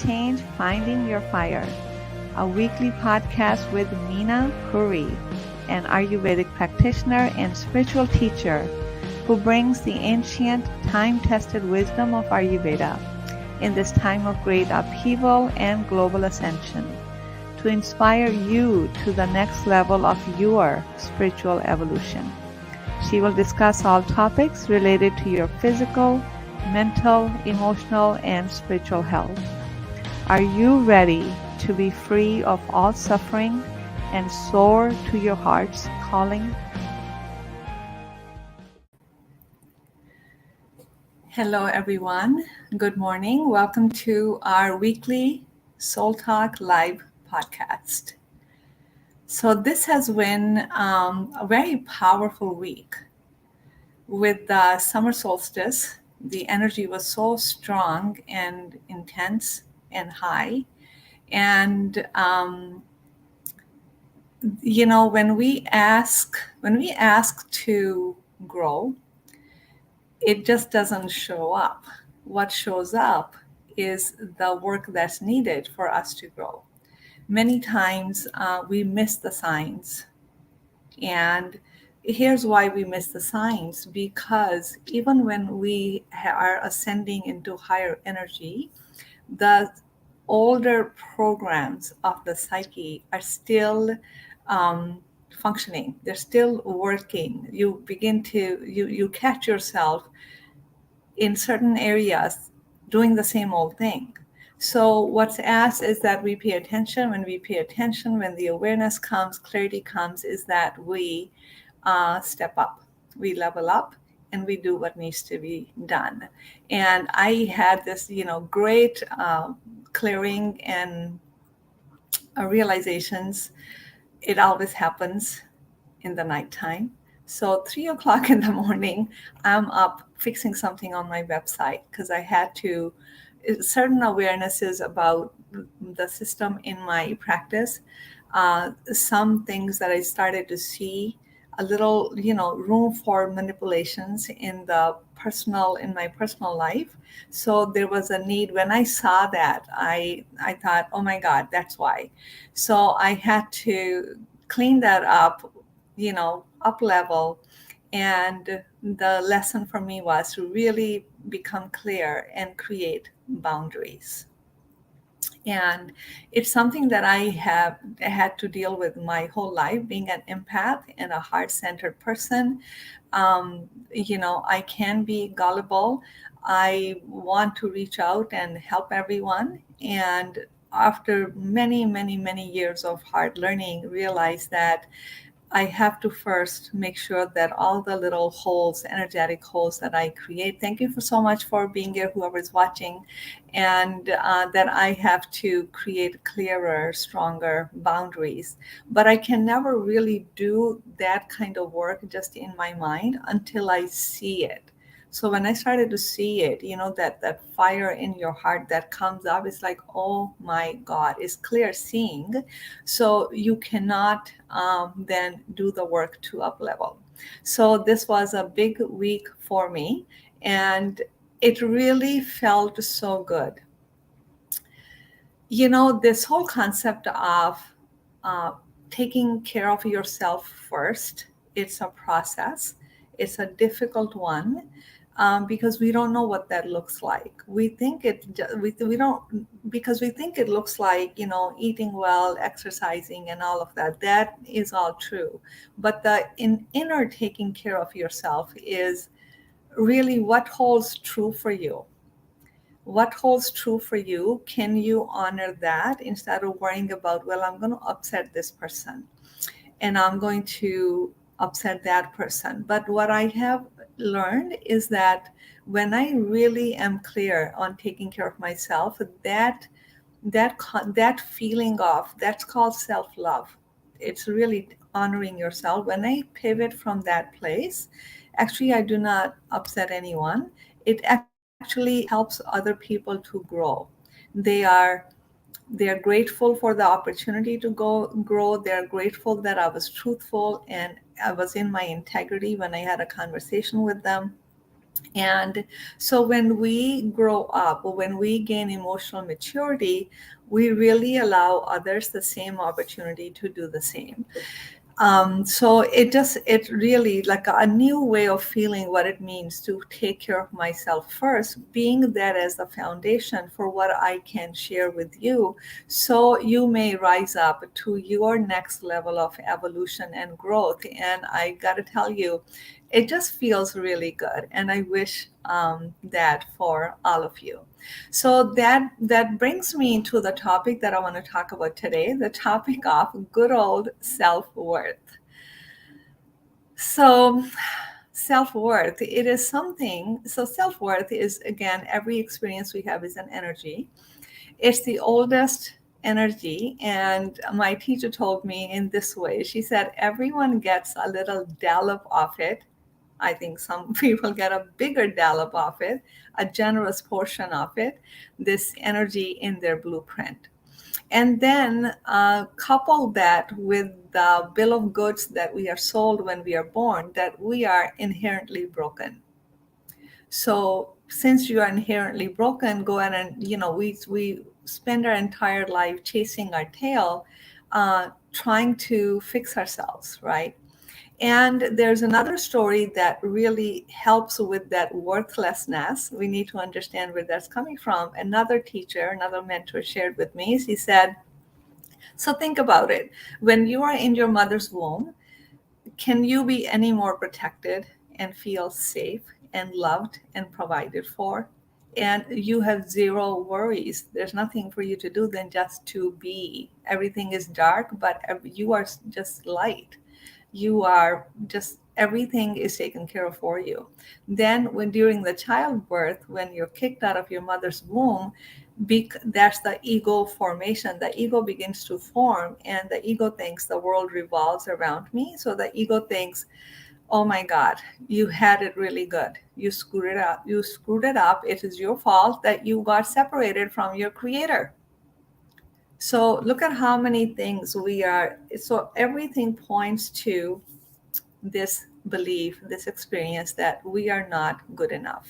Change Finding Your Fire, a weekly podcast with Meena Puri, an Ayurvedic practitioner and spiritual teacher who brings the ancient, time-tested wisdom of Ayurveda in this time of great upheaval and global ascension to inspire you to the next level of your spiritual evolution. She will discuss all topics related to your physical, mental, emotional, and spiritual health. Are you ready to be free of all suffering and soar to your heart's calling? Hello, everyone. Good morning. Welcome to our weekly Soul Talk Live podcast. So this has been a very powerful week. With the summer solstice, the energy was so strong and intense and high. And when we ask to grow, it just doesn't show up. What shows up is the work that's needed for us to grow. Many times we miss the signs. And here's why we miss the signs, because even when we are ascending into higher energy, the older programs of the psyche are still functioning. They're still working. You begin to, you catch yourself in certain areas doing the same old thing. So what's asked is that we pay attention. When we pay attention, when the awareness comes, clarity comes, is that we step up, we level up, and we do what needs to be done. And I had this, great clearing and realizations. It always happens in the nighttime. So 3:00 in the morning, I'm up fixing something on my website because I had to certain awarenesses about the system in my practice. Some things that I started to see a little, room for manipulations in my personal life. So there was a need. When I saw that, I thought, oh my God, that's why. So I had to clean that up, up level. And the lesson for me was to really become clear and create boundaries. And it's something that I have had to deal with my whole life, being an empath and a heart-centered person. I can be gullible. I want to reach out and help everyone. And after many, many, many years of hard learning, realize that I have to first make sure that all the little holes, energetic holes that I create, thank you for so much for being here, whoever's watching, and that I have to create clearer, stronger boundaries. But I can never really do that kind of work just in my mind until I see it. So when I started to see it, that fire in your heart that comes up, it's like, oh my God, it's clear seeing. So you cannot then do the work to up level. So this was a big week for me, and it really felt so good. This whole concept of taking care of yourself first, it's a process. It's a difficult one. Because we don't know what that looks like. We think we don't, because we think it looks like, eating well, exercising, and all of that. That is all true. But the inner taking care of yourself is really what holds true for you. What holds true for you? Can you honor that instead of worrying about, well, I'm going to upset this person and I'm going to upset that person? But what I have learned is that when I really am clear on taking care of myself, that feeling of, that's called self-love. It's really honoring yourself. When I pivot from that place, actually I do not upset anyone. It actually helps other people to grow. They are grateful for the opportunity to grow. They're grateful that I was truthful and I was in my integrity when I had a conversation with them. And so when we grow up, when we gain emotional maturity, we really allow others the same opportunity to do the same. So it really like a new way of feeling what it means to take care of myself first, being that as the foundation for what I can share with you, so you may rise up to your next level of evolution and growth. And I got to tell you, it just feels really good, and I wish that for all of you. So that brings me to the topic that I want to talk about today, the topic of good old self-worth. So self-worth, it is something, so self-worth is, again, every experience we have is an energy. It's the oldest energy, and my teacher told me in this way. She said everyone gets a little dollop of it. I think some people get a bigger dollop of it, a generous portion of it, this energy in their blueprint. And then couple that with the bill of goods that we are sold when we are born, that we are inherently broken. So since you are inherently broken, go ahead and, we spend our entire life chasing our tail, trying to fix ourselves, right? And there's another story that really helps with that worthlessness. We need to understand where that's coming from. Another teacher, another mentor shared with me, he said, so think about it. When you are in your mother's womb, can you be any more protected and feel safe and loved and provided for? And you have zero worries. There's nothing for you to do than just to be. Everything is dark, but you are just light. You are just, everything is taken care of for you. Then when during the childbirth, when you're kicked out of your mother's womb, that's the ego formation. The ego begins to form, and the ego thinks the world revolves around me. So the ego thinks, oh my God, you had it really good. You screwed it up. You screwed it up. It is your fault that you got separated from your creator. So look at how many things we are. So everything points to this belief, this experience that we are not good enough.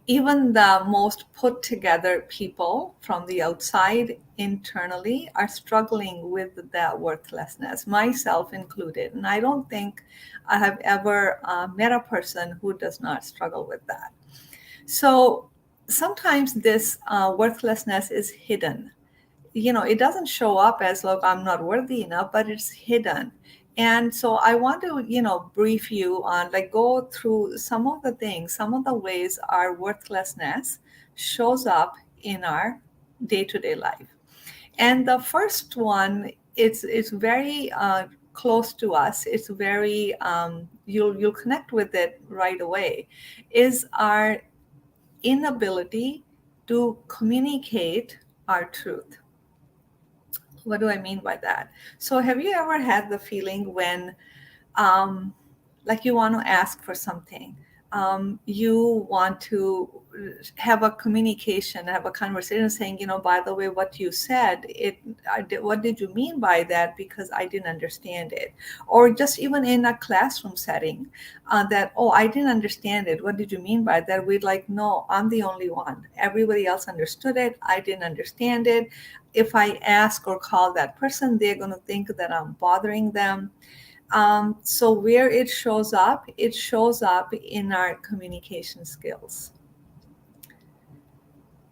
Even the most put together people from the outside internally are struggling with that worthlessness, myself included. And I don't think I have ever met a person who does not struggle with that. So sometimes this worthlessness is hidden. It doesn't show up as, look, I'm not worthy enough, but it's hidden. And so I want to, brief you on, like, go through some of the things, some of the ways our worthlessness shows up in our day-to-day life. And the first one, it's very close to us. It's very you'll connect with it right away. Is our inability to communicate our truth. What do I mean by that? So, have you ever had the feeling when, um, like, you want to ask for something? You want to have a communication, have a conversation saying, by the way, what you said, what did you mean by that? Because I didn't understand it. Or just even in a classroom setting, that, oh, I didn't understand it. What did you mean by that? We'd like, no, I'm the only one. Everybody else understood it. I didn't understand it. If I ask or call that person, they're going to think that I'm bothering them. So where it shows up in our communication skills.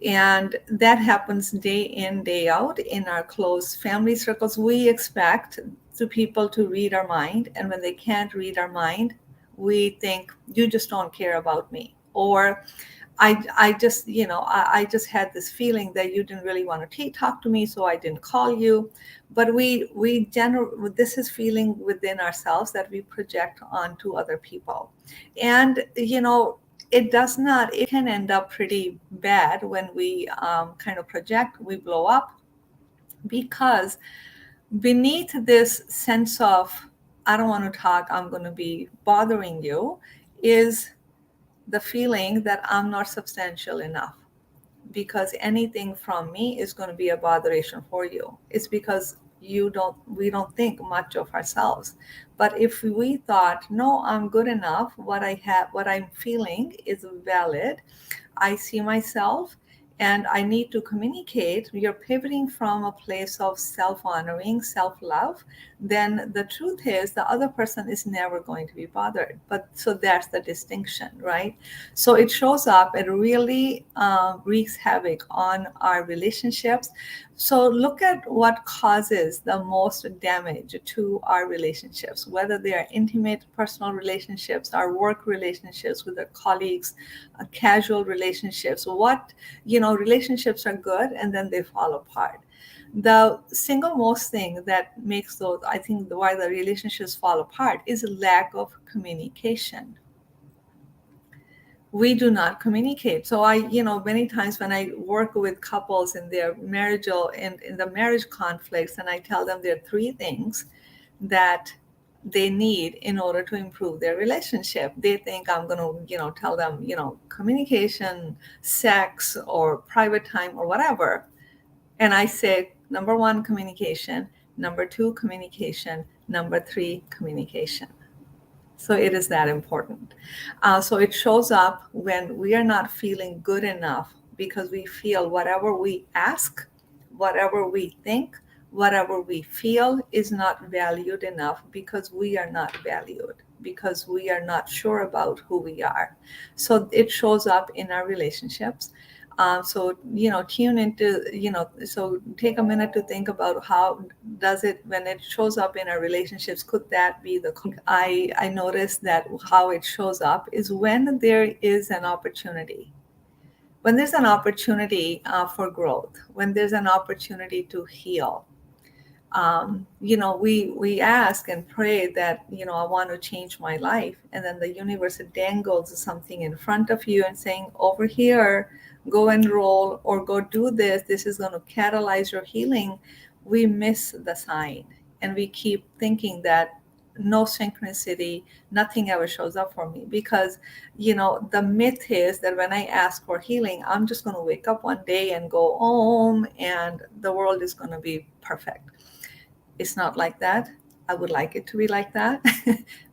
And that happens day in, day out in our close family circles. We expect the people to read our mind. And when they can't read our mind, we think, you just don't care about me. Or I just, I just had this feeling that you didn't really want to talk to me, so I didn't call you. But this is feeling within ourselves that we project onto other people. And, it can end up pretty bad when we kind of project, we blow up, because beneath this sense of, I don't want to talk, I'm going to be bothering you, is the feeling that I'm not substantial enough, because anything from me is going to be a botheration for you. It's because we don't think much of ourselves. But if we thought, no, I'm good enough, what I'm feeling is valid, I see myself, and I need to communicate, you're pivoting from a place of self honoring, self love, then the truth is the other person is never going to be bothered. But so that's the distinction, right? So it shows up, it really wreaks havoc on our relationships. So look at what causes the most damage to our relationships, whether they are intimate personal relationships, our work relationships with our colleagues, casual relationships. Relationships are good and then they fall apart. The single most thing that makes those, I think, why the relationships fall apart is a lack of communication. We do not communicate. So many times when I work with couples in their marital and in the marriage conflicts, and I tell them there are three things that they need in order to improve their relationship. They think I'm going to, tell them, communication, sex, or private time or whatever. And I say, number one, communication, number two, communication, number three, communication. So it is that important. So it shows up when we are not feeling good enough because we feel whatever we ask, whatever we think, whatever we feel is not valued enough because we are not valued, because we are not sure about who we are. So it shows up in our relationships. Tune into, so take a minute to think about how does it, when it shows up in our relationships, could that be I noticed that how it shows up is when there is an opportunity. When there's an opportunity for growth, when there's an opportunity to heal, we ask and pray that, I want to change my life. And then the universe dangles something in front of you and saying, over here, go enroll or go do this. This is going to catalyze your healing. We miss the sign and we keep thinking that no synchronicity, nothing ever shows up for me because, the myth is that when I ask for healing, I'm just going to wake up one day and go home and the world is going to be perfect. It's not like that. I would like it to be like that.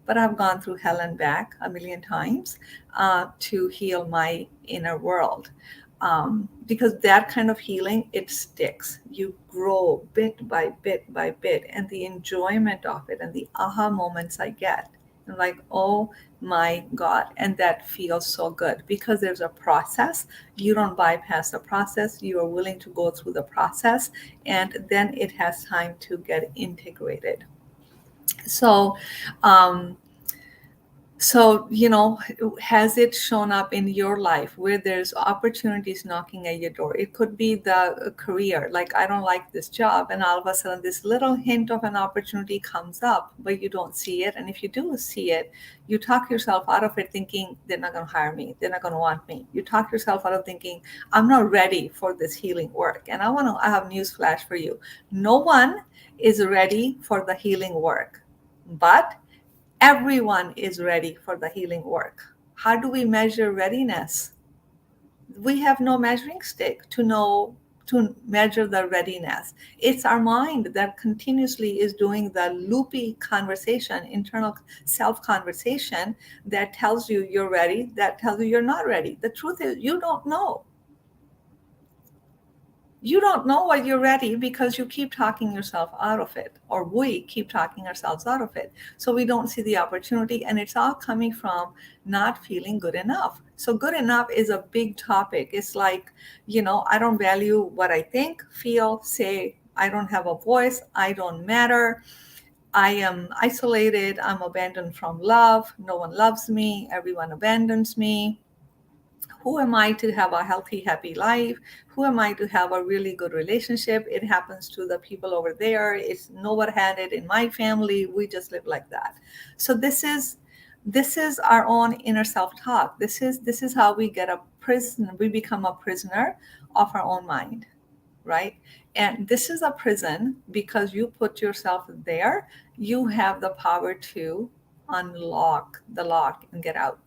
But I've gone through hell and back a million times to heal my inner world. Because that kind of healing, it sticks. You grow bit by bit by bit, and the enjoyment of it and the aha moments I get. I'm like, oh my God. And that feels so good because there's a process. You don't bypass the process. You are willing to go through the process, and then it has time to get integrated. So, um, has it shown up in your life where there's opportunities knocking at your door? It could be the career, like I don't like this job, and all of a sudden this little hint of an opportunity comes up, but you don't see it. And if you do see it, you talk yourself out of it thinking they're not going to hire me, they're not going to want me. You talk yourself out of thinking I'm not ready for this healing work. And I have news flash for you. No one is ready for the healing work, but everyone is ready for the healing work. How do we measure readiness? We have no measuring stick to measure the readiness. It's our mind that continuously is doing the loopy conversation, internal self conversation that tells you you're ready, that tells you you're not ready. The truth is, you don't know. You don't know what you're ready because you keep talking yourself out of it, or we keep talking ourselves out of it. So we don't see the opportunity, and it's all coming from not feeling good enough. So good enough is a big topic. It's like, I don't value what I think, feel, say. I don't have a voice. I don't matter. I am isolated. I'm abandoned from love. No one loves me. Everyone abandons me. Who am I to have a healthy, happy life? Who am I to have a really good relationship? It happens to the people over there. It's no one had it in my family. We just live like that. So this is our own inner self-talk. This is how we get a prison. We become a prisoner of our own mind, right? And this is a prison because you put yourself there. You have the power to unlock the lock and get out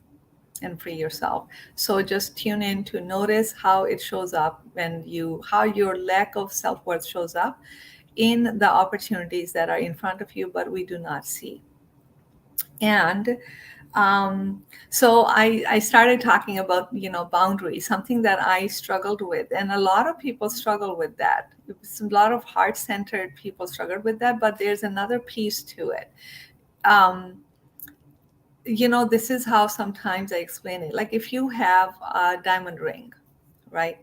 and free yourself. So just tune in to notice how it shows up how your lack of self-worth shows up. in the opportunities that are in front of you, but we do not see. And so I started talking about, boundaries, something that I struggled with. And a lot of people struggle with that. A lot of heart-centered people struggle with that, but there's another piece to it. Um, this is how sometimes I explain it. Like if you have a diamond ring, right?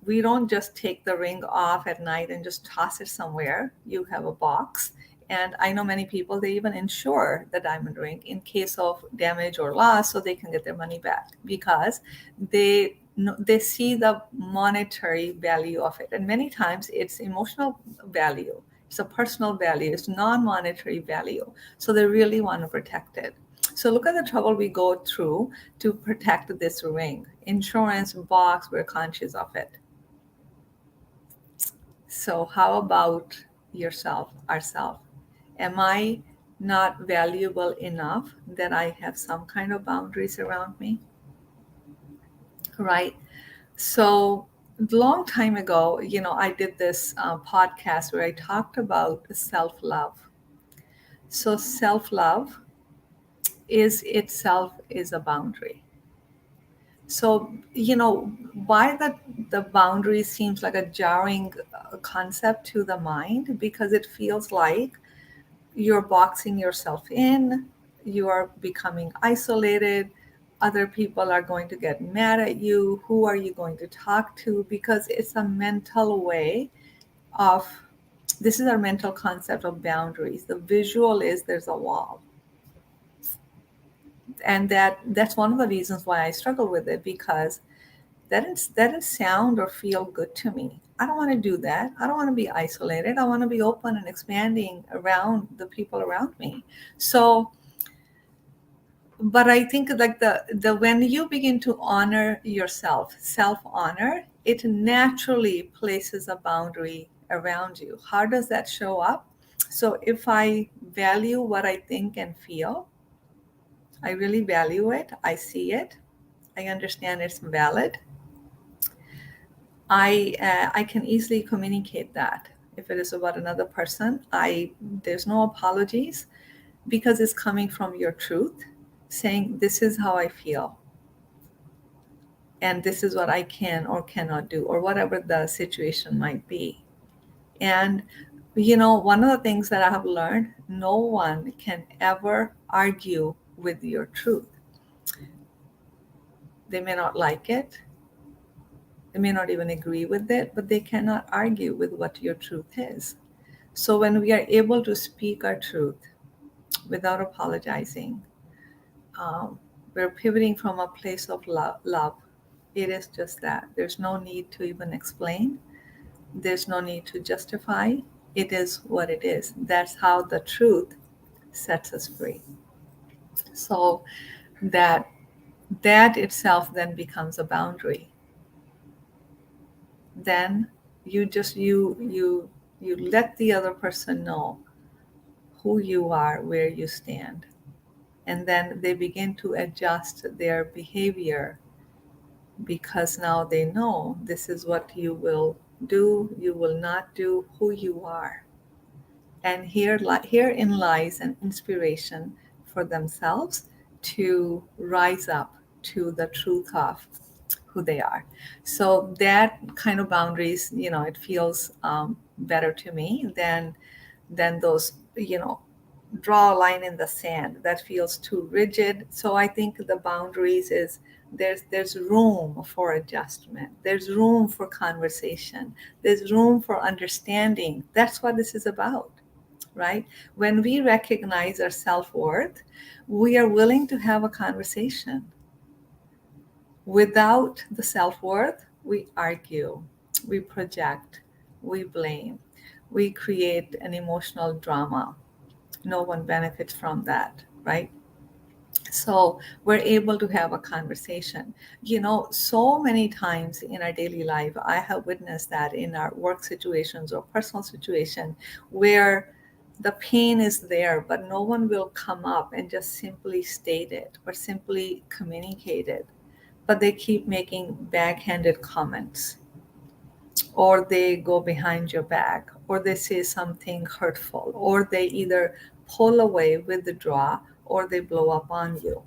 We don't just take the ring off at night and just toss it somewhere. You have a box. And I know many people, they even insure the diamond ring in case of damage or loss so they can get their money back, because they see the monetary value of it. And many times it's emotional value, it's a personal value, it's non-monetary value. So they really want to protect it. So look at the trouble we go through to protect this ring. Insurance, box, we're conscious of it. So how about yourself, ourselves? Am I not valuable enough that I have some kind of boundaries around me? Right? So a long time ago, I did this podcast where I talked about self-love. So self-love is itself is a boundary. So, why the boundary seems like a jarring concept to the mind, because it feels like you're boxing yourself in, you are becoming isolated, other people are going to get mad at you, who are you going to talk to? Because it's a mental way of, this is our mental concept of boundaries. The visual is there's a wall. And that's one of the reasons why I struggle with it, because that didn't sound or feel good to me. I don't want to do that. I don't want to be isolated. I want to be open and expanding around the people around me. So, but I think like the when you begin to honor yourself, self honor, it naturally places a boundary around you. How does that show up? So if I value what I think and feel, I really value it. I see it. I understand it's valid. I can easily communicate that. If it is about another person, there's no apologies, because it's coming from your truth, saying this is how I feel, and this is what I can or cannot do, or whatever the situation might be. And one of the things that I have learned, no one can ever argue with your truth. They may not like it, they may not even agree with it, but they cannot argue with what your truth is. So when we are able to speak our truth without apologizing, we're pivoting from a place of love. It is just that. There's no need to even explain. There's no need to justify. It is what it is. That's how the truth sets us free. So that itself then becomes a boundary. Then you let the other person know who you are, where you stand. And then they begin to adjust their behavior, because now they know this is what you will do, you will not do, who you are. And herein lies an inspiration for themselves to rise up to the truth of who they are. So that kind of boundaries, it feels better to me than those, draw a line in the sand that feels too rigid. So I think the boundaries is there's room for adjustment. There's room for conversation. There's room for understanding. That's what this is about, right? When we recognize our self-worth, we are willing to have a conversation. Without the self-worth, we argue, we project, we blame, we create an emotional drama. No one benefits from that, right? So we're able to have a conversation. So many times in our daily life, I have witnessed that in our work situations or personal situation, where the pain is there, but no one will come up and just simply state it or simply communicate it. But they keep making backhanded comments, or they go behind your back, or they say something hurtful, or they either pull away, withdraw, or they blow up on you.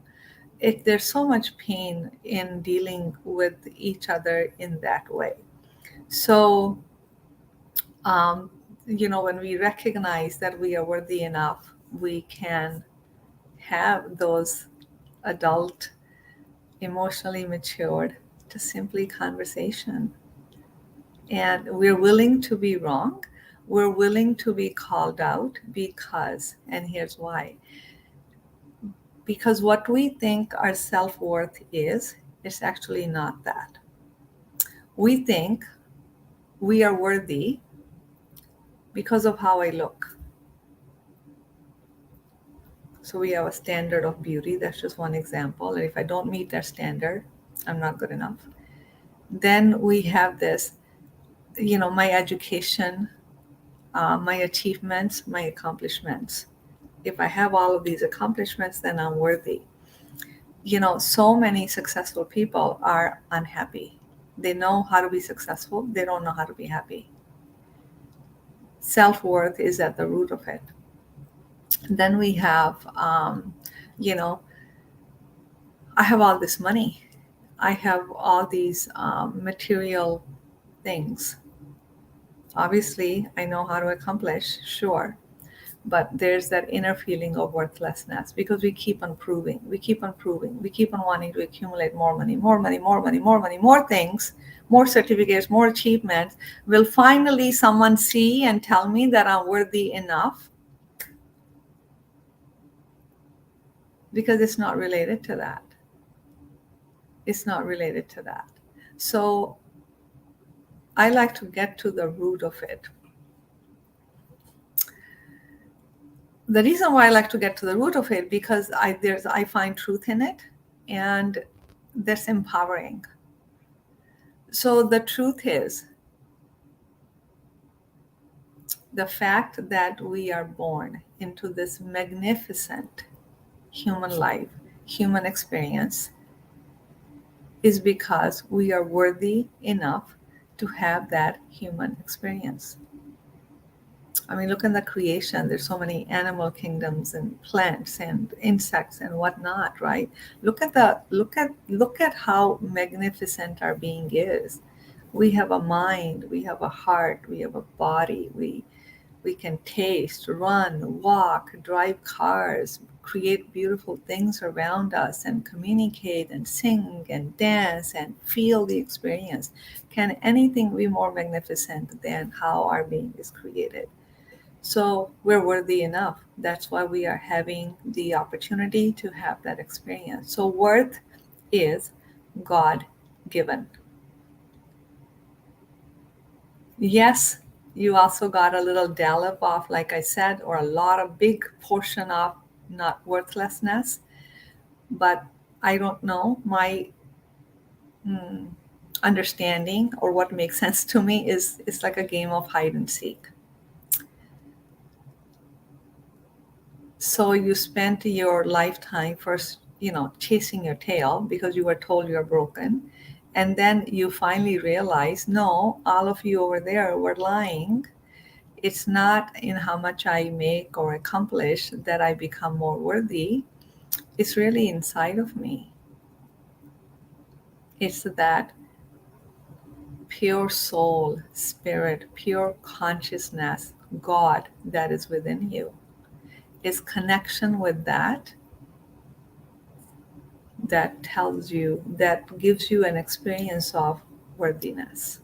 There's so much pain in dealing with each other in that way. So, um, when we recognize that we are worthy enough, we can have those adult, emotionally matured, just simply conversation. And we're willing to be wrong. We're willing to be called out and here's why. Because what we think our self worth is, it's actually not that. We think we are worthy because of how I look. So we have a standard of beauty. That's just one example. And if I don't meet that standard, I'm not good enough. Then we have this, my education, my achievements, my accomplishments. If I have all of these accomplishments, then I'm worthy. So many successful people are unhappy. They know how to be successful, they don't know how to be happy. Self worth is at the root of it. Then we have, you know, I have all this money, I have all these material things. Obviously, I know how to accomplish, sure. But there's that inner feeling of worthlessness because we keep on proving, we keep on proving, we keep on wanting to accumulate more money, more money, more money, more money, more things, more certificates, more achievements. Will finally someone see and tell me that I'm worthy enough? Because it's not related to that. It's not related to that. So I like to get to the root of it. The reason why I like to get to the root of it because I find truth in it, and that's empowering. So the truth is the fact that we are born into this magnificent human life, human experience, is because we are worthy enough to have that human experience. I mean, look in the creation. There's so many animal kingdoms and plants and insects and whatnot, right? Look at how magnificent our being is. We have a mind, we have a heart, we have a body, we can taste, run, walk, drive cars, create beautiful things around us, and communicate and sing and dance and feel the experience. Can anything be more magnificent than how our being is created? So we're worthy enough. That's why we are having the opportunity to have that experience. So worth is God given. Yes, you also got a little dallop of, like I said, or a lot of big portion of not worthlessness. But I don't know. My mm, understanding or what makes sense to me is it's like a game of hide and seek. So you spent your lifetime first, chasing your tail because you were told you're broken. And then you finally realize, no, all of you over there were lying. It's not in how much I make or accomplish that I become more worthy. It's really inside of me. It's that pure soul, spirit, pure consciousness, God that is within you. It's connection with that tells you, that gives you an experience of worthiness.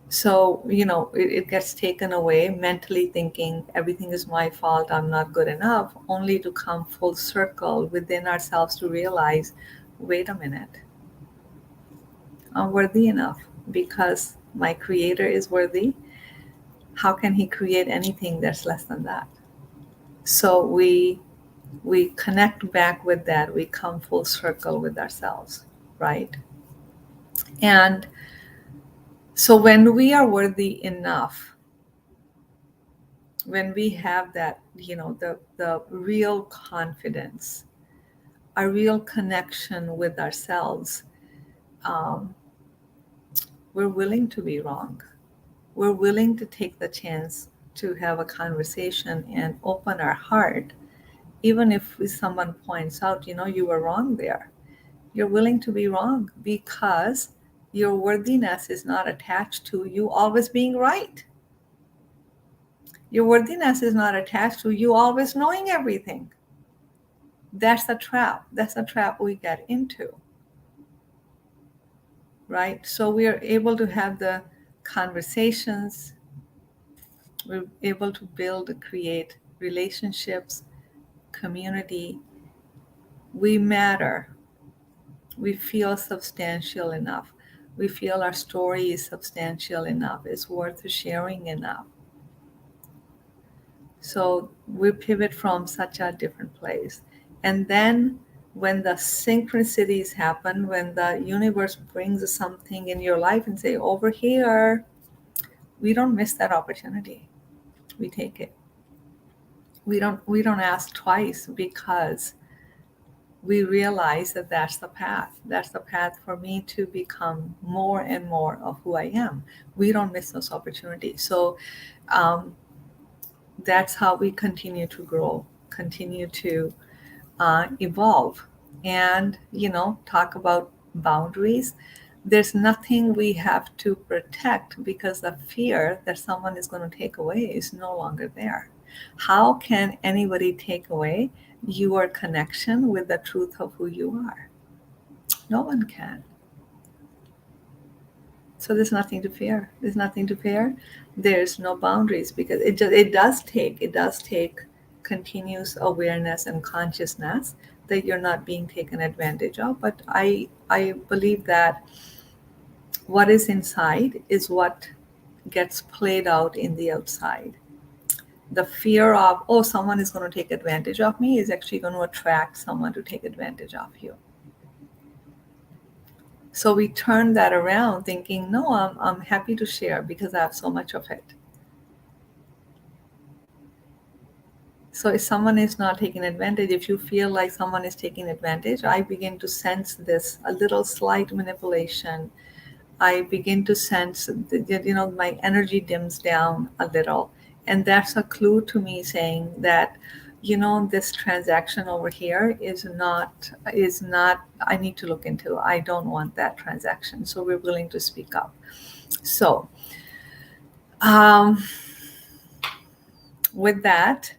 So, it gets taken away mentally thinking everything is my fault, I'm not good enough, only to come full circle within ourselves to realize, wait a minute, I'm worthy enough because my creator is worthy. How can he create anything that's less than that? So we connect back with that, we come full circle with ourselves, right? And so when we are worthy enough, when we have that, the real confidence, a real connection with ourselves, um, We're willing to be wrong. We're willing to take the chance to have a conversation and open our heart, even if someone points out, you were wrong there. You're willing to be wrong because your worthiness is not attached to you always being right. Your worthiness is not attached to you always knowing everything. That's a trap. That's a trap we get into, right? So we are able to have the conversations, we're able to build, create relationships, community. We matter. We feel substantial enough. We feel our story is substantial enough, it's worth sharing enough. So we pivot from such a different place. And then when the synchronicities happen, when the universe brings something in your life and say, over here, we don't miss that opportunity. We take it. We don't ask twice because we realize that that's the path. That's the path for me to become more and more of who I am. We don't miss those opportunities. So that's how we continue to grow, continue to evolve, and talk about boundaries. There's nothing we have to protect because the fear that someone is going to take away is no longer there. How can anybody take away your connection with the truth of who you are? No one can. So there's nothing to fear. There's nothing to fear. There's no boundaries because it does take continuous awareness and consciousness that you're not being taken advantage of. But I believe that what is inside is what gets played out in the outside. The fear of, oh, someone is going to take advantage of me, is actually going to attract someone to take advantage of you. So we turn that around thinking, no, I'm happy to share because I have so much of it. So if someone is not taking advantage, if you feel like someone is taking advantage, I begin to sense this, a little slight manipulation. I begin to sense that, my energy dims down a little. And that's a clue to me saying that, this transaction over here is not, I need to look into. I don't want that transaction. So we're willing to speak up. So with that,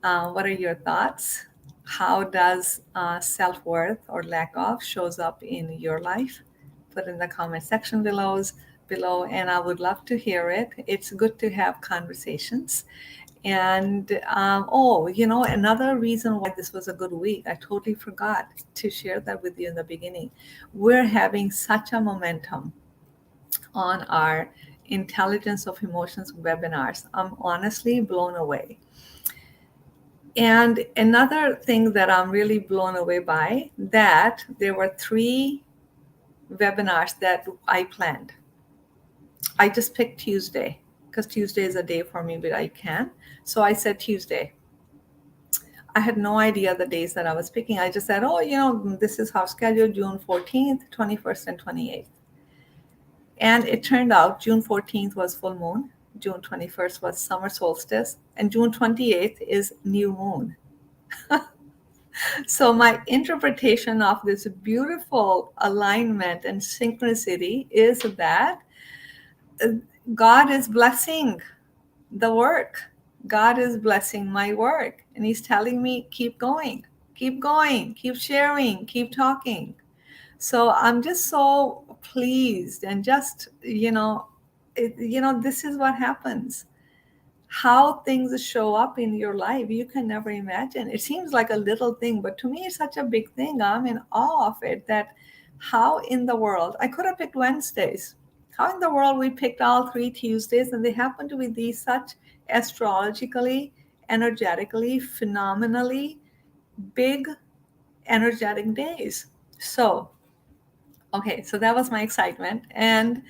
what are your thoughts? How does self-worth or lack of shows up in your life? Put in the comment section below, and I would love to hear it. It's good to have conversations. And another reason why this was a good week, I totally forgot to share that with you in the beginning. We're having such a momentum on our Intelligence of Emotions webinars. I'm honestly blown away. And another thing that I'm really blown away by, that there were 3 webinars that I planned. I just picked Tuesday because Tuesday is a day for me, but I can. So I said Tuesday. I had no idea the days that I was picking. I just said, this is how scheduled, June 14th, 21st, and 28th. And it turned out June 14th was full moon, June 21st was summer solstice, and June 28th is new moon. So my interpretation of this beautiful alignment and synchronicity is that God is blessing the work. God is blessing my work. And he's telling me, keep going, keep sharing, keep talking. So I'm just so pleased and just, this is what happens. How things show up in your life, you can never imagine. It seems like a little thing, but to me, it's such a big thing. I'm in awe of it, that how in the world, I could have picked Wednesdays. How in the world we picked all 3 Tuesdays, and they happen to be these such astrologically, energetically, phenomenally big, energetic days. So, okay, so that was my excitement. And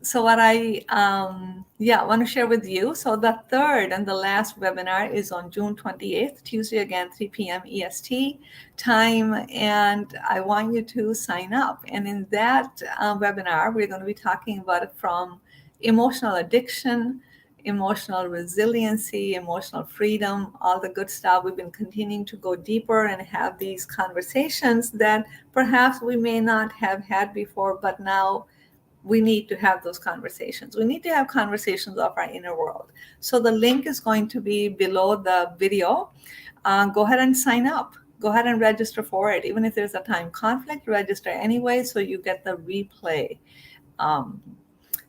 So what I want to share with you. So the third and the last webinar is on June 28th, Tuesday again, 3 p.m. EST time, and I want you to sign up. And in that webinar, we're going to be talking about it from emotional addiction, emotional resiliency, emotional freedom, all the good stuff. We've been continuing to go deeper and have these conversations that perhaps we may not have had before, but now we need to have those conversations. We need to have conversations of our inner world. So the link is going to be below the video. Go ahead and sign up. Go ahead and register for it. Even if there's a time conflict, register anyway so you get the replay.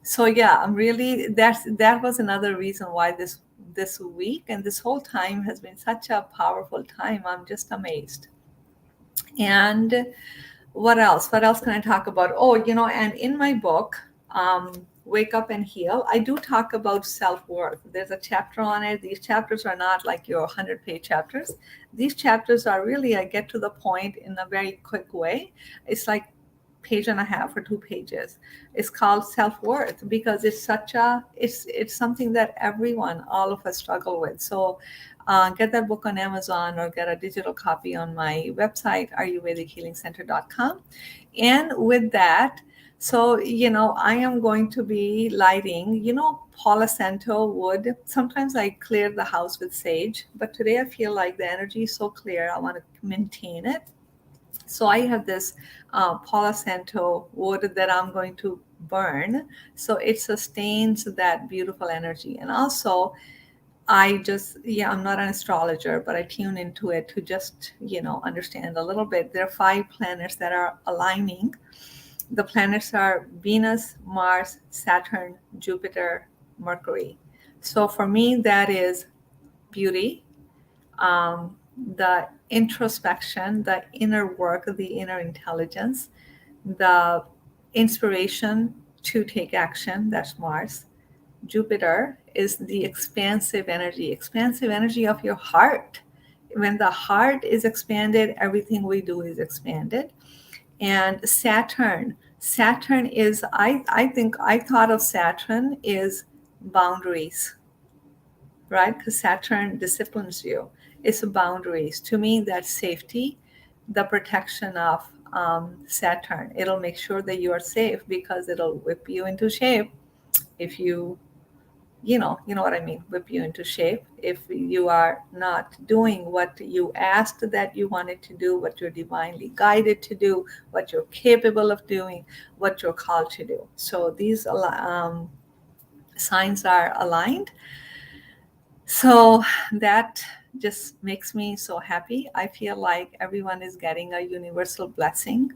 So yeah, I'm really, that was another reason why this week and this whole time has been such a powerful time. I'm just amazed. And what else? What else can I talk about? Oh, and in my book, Wake Up and Heal, I do talk about self-worth. There's a chapter on it. These chapters are not like your 100-page chapters. These chapters are really, I get to the point in a very quick way. It's like page and a half or 2 pages. It's called self-worth because it's it's something that all of us struggle with. So get that book on Amazon or get a digital copy on my website, ayurvedichealingcenter.com. And with that, so, I am going to be lighting, Palo Santo wood. Sometimes I clear the house with sage, but today I feel like the energy is so clear. I want to maintain it. So I have this Palo Santo wood that I'm going to burn. So it sustains that beautiful energy. And also, I'm not an astrologer, but I tune into it to just, understand a little bit. There are 5 planets that are aligning. The planets are Venus, Mars, Saturn, Jupiter, Mercury. So for me, that is beauty, the introspection, the inner work, the inner intelligence, the inspiration to take action, that's Mars. Jupiter is the expansive energy of your heart. When the heart is expanded, everything we do is expanded. And Saturn is, I thought of Saturn is boundaries, right? Because Saturn disciplines you. It's boundaries. To me, that's safety, the protection of Saturn. It'll make sure that you are safe because it'll whip you into shape if you know what I mean, whip you into shape if you are not doing what you asked that you wanted to do, what you're divinely guided to do, what you're capable of doing, what you're called to do. So these signs are aligned. So that just makes me so happy. I feel like everyone is getting a universal blessing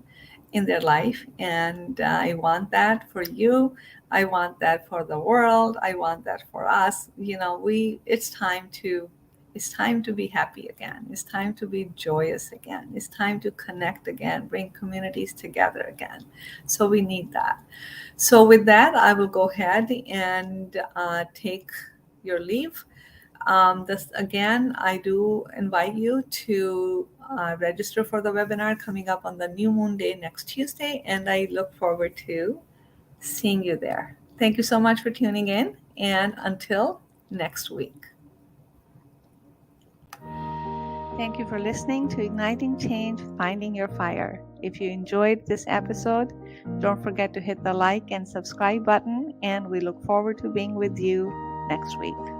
in their life, and I want that for you. I want that for the world. I want that for us. It's time to be happy again. It's time to be joyous again. It's time to connect again, bring communities together again. So we need that. So with that, I will go ahead and take your leave. This again, I do invite you to register for the webinar coming up on the new moon day next Tuesday, and I look forward to seeing you there. Thank you so much for tuning in, and until next week. Thank you for listening to Igniting Change, Finding Your Fire. If you enjoyed this episode, don't forget to hit the like and subscribe button, and we look forward to being with you next week.